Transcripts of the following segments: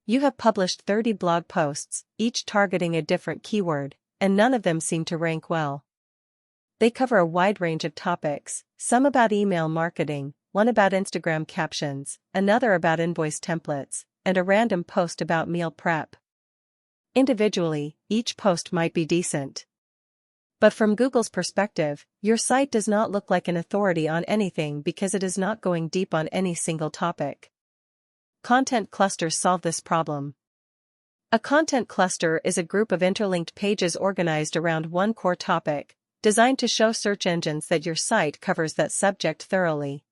You have published 30 blog posts, each targeting a different keyword, and none of them seem to rank well. They cover a wide range of topics, some about email marketing, one about Instagram captions, another about invoice templates, and a random post about meal prep. Individually, each post might be decent. But from Google's perspective, your site does not look like an authority on anything because it is not going deep on any single topic. Content clusters solve this problem. A content cluster is a group of interlinked pages organized around one core topic, designed to show search engines that your site covers that subject thoroughly.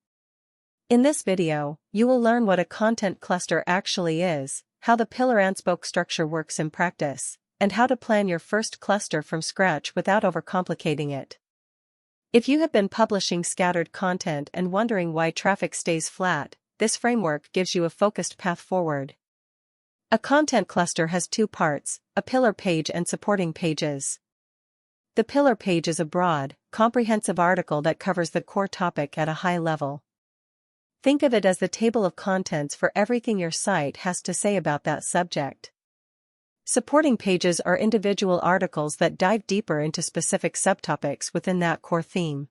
In this video, you will learn what a content cluster actually is, how the pillar and spoke structure works in practice, and how to plan your first cluster from scratch without overcomplicating it. If you have been publishing scattered content and wondering why traffic stays flat, this framework gives you a focused path forward. A content cluster has two parts, a pillar page and supporting pages. The pillar page is a broad, comprehensive article that covers the core topic at a high level. Think of it as the table of contents for everything your site has to say about that subject. Supporting pages are individual articles that dive deeper into specific subtopics within that core theme.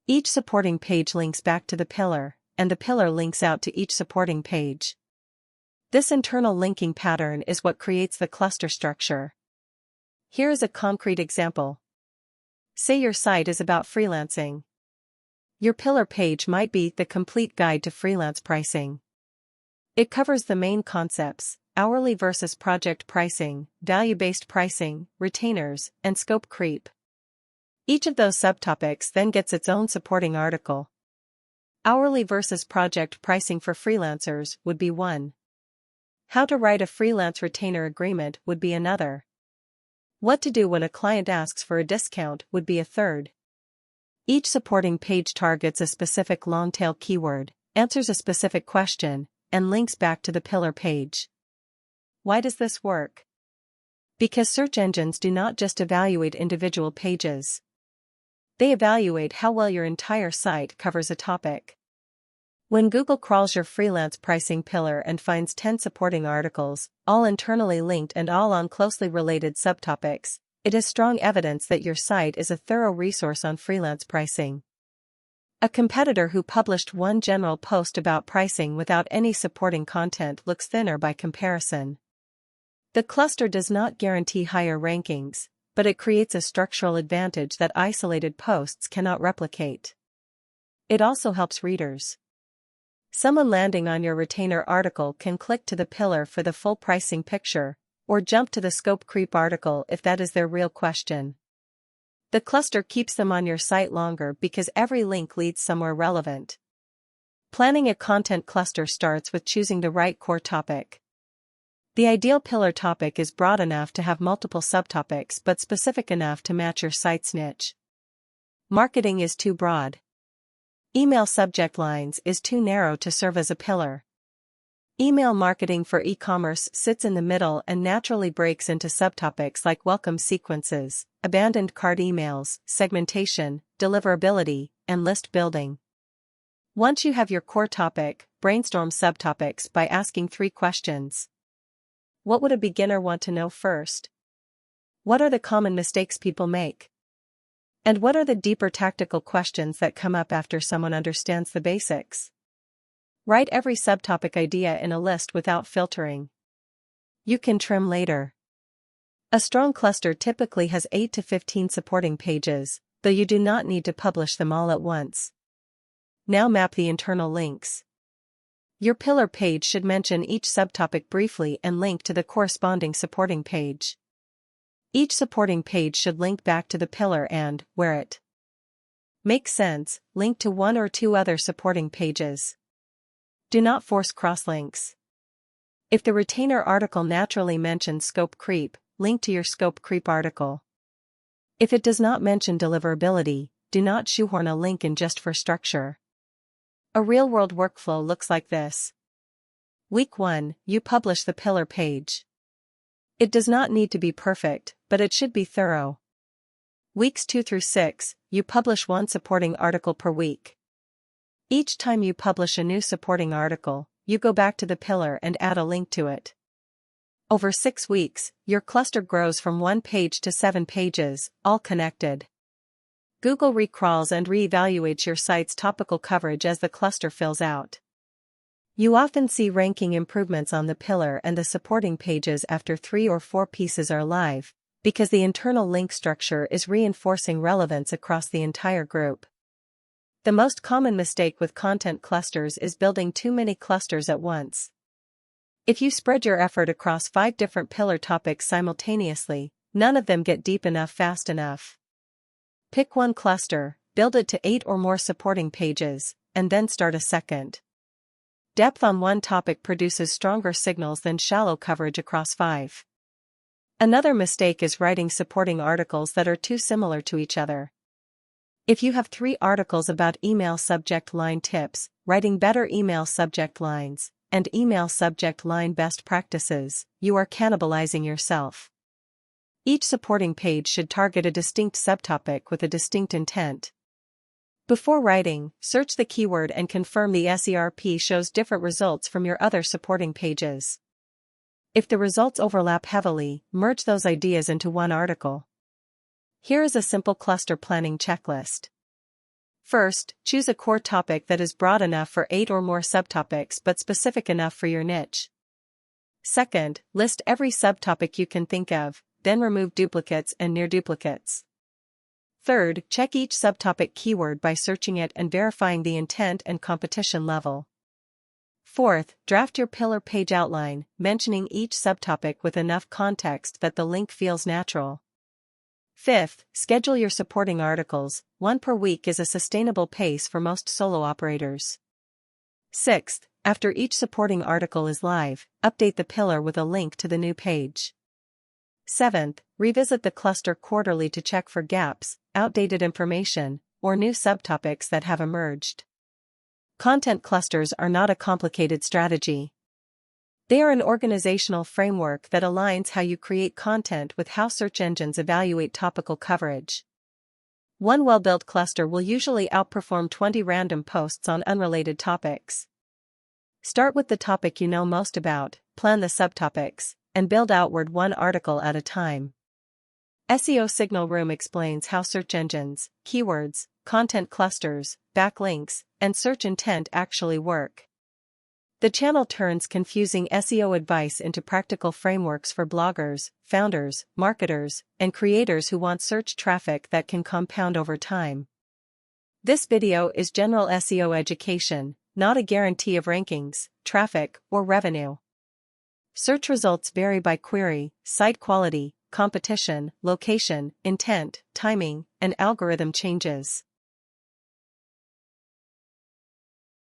Each supporting page links back to the pillar, and the pillar links out to each supporting page. This internal linking pattern is what creates the cluster structure. Here is a concrete example. Say your site is about freelancing. Your pillar page might be the complete guide to freelance pricing. It covers the main concepts: hourly versus project pricing, value-based pricing, retainers, and scope creep. Each of those subtopics then gets its own supporting article. Hourly versus project pricing for freelancers would be one. How to write a freelance retainer agreement would be another. What to do when a client asks for a discount would be a third. Each supporting page targets a specific long-tail keyword, answers a specific question, and links back to the pillar page. Why does this work? Because search engines do not just evaluate individual pages. They evaluate how well your entire site covers a topic. When Google crawls your freelance pricing pillar and finds 10 supporting articles, all internally linked and all on closely related subtopics, it is strong evidence that your site is a thorough resource on freelance pricing. A competitor who published one general post about pricing without any supporting content looks thinner by comparison. The cluster does not guarantee higher rankings, but it creates a structural advantage that isolated posts cannot replicate. It also helps readers. Someone landing on your retainer article can click to the pillar for the full pricing picture, or jump to the scope creep article if that is their real question. The cluster keeps them on your site longer because every link leads somewhere relevant. Planning a content cluster starts with choosing the right core topic. The ideal pillar topic is broad enough to have multiple subtopics but specific enough to match your site's niche. Marketing is too broad. Email subject lines is too narrow to serve as a pillar. Email marketing for e-commerce sits in the middle and naturally breaks into subtopics like welcome sequences, abandoned cart emails, segmentation, deliverability, and list building. Once you have your core topic, brainstorm subtopics by asking 3 questions. What would a beginner want to know first? What are the common mistakes people make? And what are the deeper tactical questions that come up after someone understands the basics? Write every subtopic idea in a list without filtering. You can trim later. A strong cluster typically has 8 to 15 supporting pages, though you do not need to publish them all at once. Now map the internal links. Your pillar page should mention each subtopic briefly and link to the corresponding supporting page. Each supporting page should link back to the pillar and, where it makes sense, link to 1 or 2 other supporting pages. Do not force crosslinks. If the retainer article naturally mentions scope creep, link to your scope creep article. If it does not mention deliverability, do not shoehorn a link in just for structure. A real-world workflow looks like this. Week 1, you publish the pillar page. It does not need to be perfect, but it should be thorough. Weeks 2 through 6, you publish 1 supporting article per week. Each time you publish a new supporting article, you go back to the pillar and add a link to it. Over 6 weeks, your cluster grows from 1 page to 7 pages, all connected. Google recrawls and re-evaluates your site's topical coverage as the cluster fills out. You often see ranking improvements on the pillar and the supporting pages after 3 or 4 pieces are live, because the internal link structure is reinforcing relevance across the entire group. The most common mistake with content clusters is building too many clusters at once. If you spread your effort across 5 different pillar topics simultaneously, none of them get deep enough fast enough. Pick one cluster, build it to 8 or more supporting pages, and then start a second. Depth on one topic produces stronger signals than shallow coverage across 5. Another mistake is writing supporting articles that are too similar to each other. If you have 3 articles about email subject line tips, writing better email subject lines, and email subject line best practices, you are cannibalizing yourself. Each supporting page should target a distinct subtopic with a distinct intent. Before writing, search the keyword and confirm the SERP shows different results from your other supporting pages. If the results overlap heavily, merge those ideas into one article. Here is a simple cluster planning checklist. First, choose a core topic that is broad enough for 8 or more subtopics but specific enough for your niche. Second, list every subtopic you can think of, then remove duplicates and near duplicates. Third, check each subtopic keyword by searching it and verifying the intent and competition level. Fourth, draft your pillar page outline, mentioning each subtopic with enough context that the link feels natural. Fifth, schedule your supporting articles. 1 per week is a sustainable pace for most solo operators. Sixth, after each supporting article is live, update the pillar with a link to the new page. Seventh, revisit the cluster quarterly to check for gaps, outdated information, or new subtopics that have emerged. Content clusters are not a complicated strategy. They are an organizational framework that aligns how you create content with how search engines evaluate topical coverage. One well-built cluster will usually outperform 20 random posts on unrelated topics. Start with the topic you know most about, plan the subtopics, and build outward one article at a time. SEO Signal Room explains how search engines, keywords, content clusters, backlinks, and search intent actually work. The channel turns confusing SEO advice into practical frameworks for bloggers, founders, marketers, and creators who want search traffic that can compound over time. This video is general SEO education, not a guarantee of rankings, traffic, or revenue. Search results vary by query, site quality, competition, location, intent, timing, and algorithm changes.